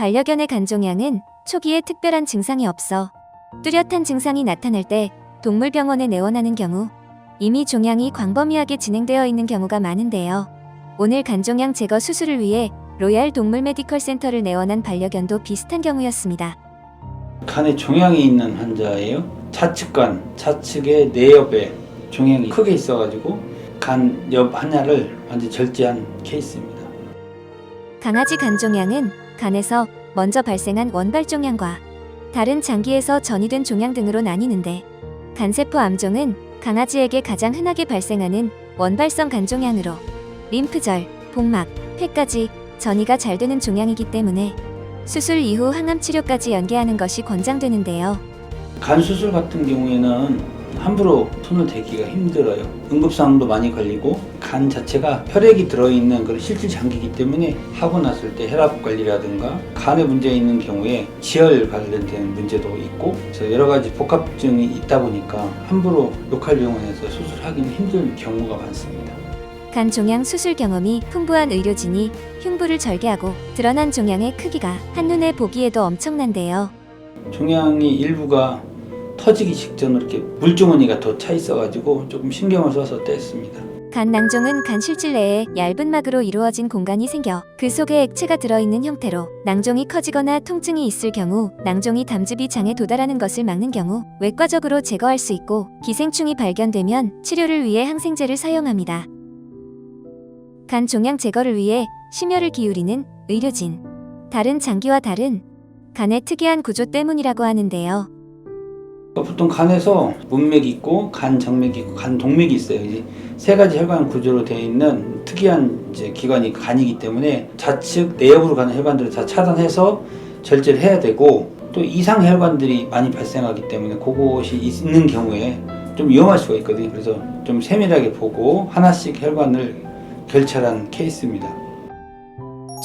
반려견의 간종양은 초기에 특별한 증상이 없어 뚜렷한 증상이 나타날 때 동물병원에 내원하는 경우 이미 종양이 광범위하게 진행되어 있는 경우가 많은데요. 오늘 간종양 제거 수술을 위해 로얄 동물 메디컬 센터를 내원한 반려견도 비슷한 경우였습니다. 간에 종양이 있는 환자예요. 좌측의 내엽에 종양이 크게 있어가지고 간 옆 하나를 완전히 절제한 케이스입니다. 강아지 간종양은 간에서 먼저 발생한 원발종양과 다른 장기에서 전이된 종양 등으로 나뉘는데, 간세포 암종은 강아지에게 가장 흔하게 발생하는 원발성 간종양으로 림프절, 복막, 폐까지 전이가 잘 되는 종양이기 때문에 수술 이후 항암 치료까지 연계하는 것이 권장되는데요. 간 수술 같은 경우에는 함부로 손을 대기가 힘들어요. 응급상황도 많이 걸리고 간 자체가 혈액이 들어있는 그런 실질 장기이기 때문에 하고 났을 때 혈압 관리라든가 간에 문제 있는 경우에 지혈 관련된 문제도 있고, 그래서 여러 가지 복합증이 있다 보니까 함부로 로컬 병원에서 수술하기는 힘든 경우가 많습니다. 간 종양 수술 경험이 풍부한 의료진이 흉부를 절개하고 드러난 종양의 크기가 한눈에 보기에도 엄청난데요. 종양이 일부가 터지기 직전으로 이렇게 물주머니가 더 차 있어가지고 조금 신경을 써서 뗐습니다. 간 낭종은 간 실질 내에 얇은 막으로 이루어진 공간이 생겨 그 속에 액체가 들어있는 형태로, 낭종이 커지거나 통증이 있을 경우 낭종이 담즙이 장에 도달하는 것을 막는 경우 외과적으로 제거할 수 있고, 기생충이 발견되면 치료를 위해 항생제를 사용합니다. 간 종양 제거를 위해 심혈을 기울이는 의료진, 다른 장기와 다른 간의 특이한 구조 때문이라고 하는데요. 보통 간에서 문맥이 있고 간 정맥이 있고 간 동맥이 있어요. 이제 세 가지 혈관 구조로 되어 있는 특이한 기관이 간이기 때문에 좌측 내엽으로 가는 혈관들을 다 차단해서 절제를 해야 되고, 또 이상 혈관들이 많이 발생하기 때문에 그것이 있는 경우에 좀 위험할 수가 있거든요. 그래서 좀 세밀하게 보고 하나씩 혈관을 결찰한 케이스입니다.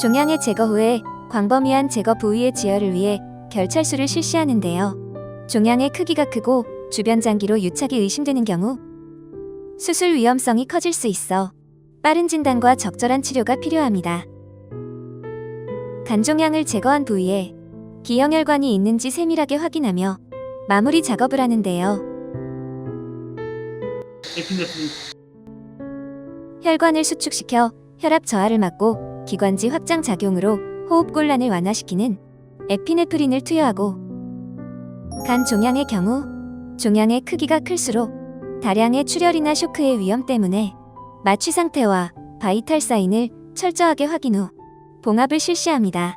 종양의 제거 후에 광범위한 제거 부위의 지혈을 위해 결찰술을 실시하는데요. 종양의 크기가 크고 주변 장기로 유착이 의심되는 경우 수술 위험성이 커질 수 있어 빠른 진단과 적절한 치료가 필요합니다. 간종양을 제거한 부위에 기형혈관이 있는지 세밀하게 확인하며 마무리 작업을 하는데요. 혈관을 수축시켜 혈압 저하를 막고 기관지 확장 작용으로 호흡곤란을 완화시키는 에피네프린을 투여하고, 간 종양의 경우 종양의 크기가 클수록 다량의 출혈이나 쇼크의 위험 때문에 마취 상태와 바이탈 사인을 철저하게 확인 후 봉합을 실시합니다.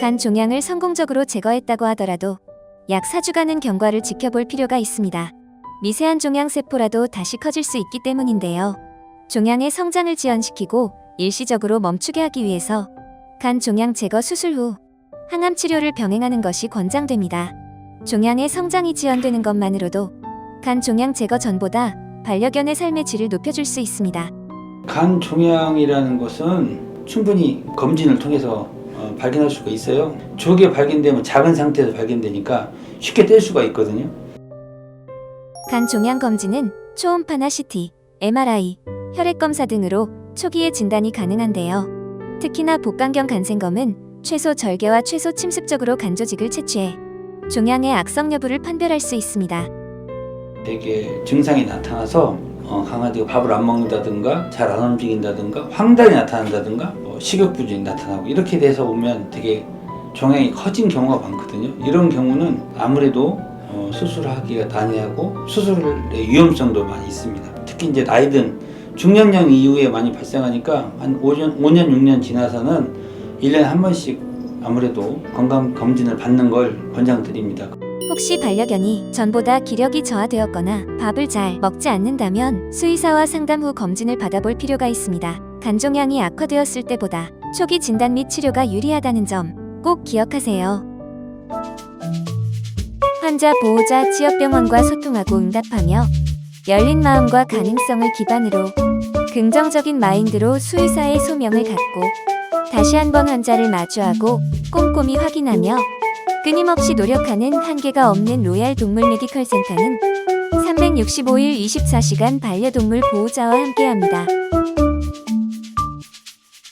간 종양을 성공적으로 제거했다고 하더라도 약 4주간은 경과를 지켜볼 필요가 있습니다. 미세한 종양 세포라도 다시 커질 수 있기 때문인데요. 종양의 성장을 지연시키고 일시적으로 멈추게 하기 위해서 간 종양 제거 수술 후 항암 치료를 병행하는 것이 권장됩니다. 종양의 성장이 지연되는 것만으로도 간 종양 제거 전보다 반려견의 삶의 질을 높여줄 수 있습니다. 간 종양이라는 것은 충분히 검진을 통해서 발견할 수가 있어요. 조기에 발견되면 작은 상태에서 발견되니까 쉽게 뗄 수가 있거든요. 간 종양 검진은 초음파나 CT, MRI, 혈액 검사 등으로 초기에 진단이 가능한데요. 특히나 복강경 간생검은 최소 절개와 최소 침습적으로 간 조직을 채취해 종양의 악성 여부를 판별할 수 있습니다. 되게 증상이 나타나서 강아지가 밥을 안 먹는다든가 잘 안 움직인다든가 황달이 나타난다든가 식욕 부진이 나타나고 이렇게 돼서 보면 되게 종양이 커진 경우가 많거든요. 이런 경우는 아무래도 수술하기가 난해하고 수술의 위험성도 많이 있습니다. 특히 이제 나이든 중년령 이후에 많이 발생하니까 한 5년, 6년 지나서는 1년에 한 번씩 아무래도 건강검진을 받는 걸 권장드립니다. 혹시 반려견이 전보다 기력이 저하되었거나 밥을 잘 먹지 않는다면 수의사와 상담 후 검진을 받아볼 필요가 있습니다. 간종양이 악화되었을 때보다 초기 진단 및 치료가 유리하다는 점 꼭 기억하세요. 환자 보호자 지역병원과 소통하고 응답하며 열린 마음과 가능성을 기반으로 긍정적인 마인드로 수의사의 소명을 갖고 다시 한번 환자를 마주하고 꼼꼼히 확인하며 끊임없이 노력하는 한계가 없는 로얄 동물 메디컬 센터는 365일 24시간 반려동물 보호자와 함께합니다.